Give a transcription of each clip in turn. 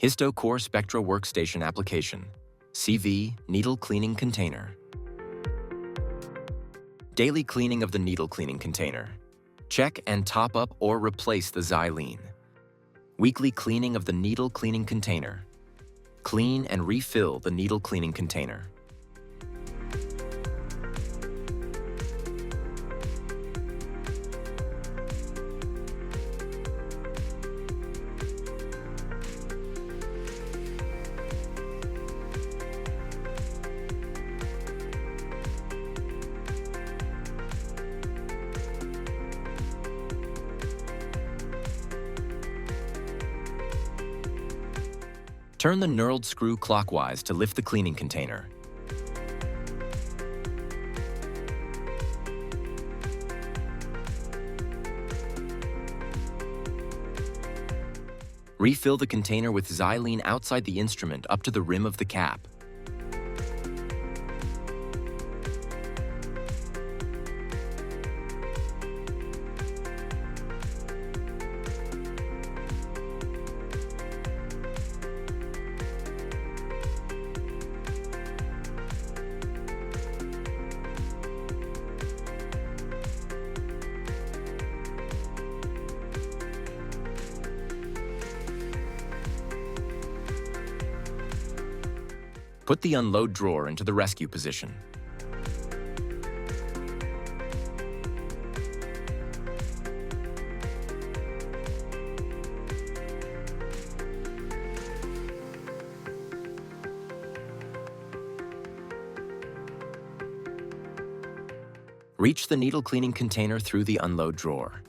HistoCore SPECTRA Workstation application. CV Needle Cleaning Container. Daily cleaning of the needle cleaning container. Check and top up or replace the xylene. Weekly cleaning of the needle cleaning container. Clean and refill the needle cleaning container. Turn the knurled screw clockwise to lift the cleaning container. Refill the container with xylene outside the instrument up to the rim of the cap. Put the unload drawer into the rescue position. Reach the needle cleaning container through the unload drawer.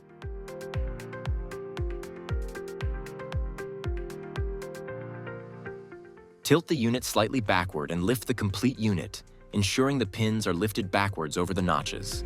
Tilt the unit slightly backward and lift the complete unit, ensuring the pins are lifted backwards over the notches.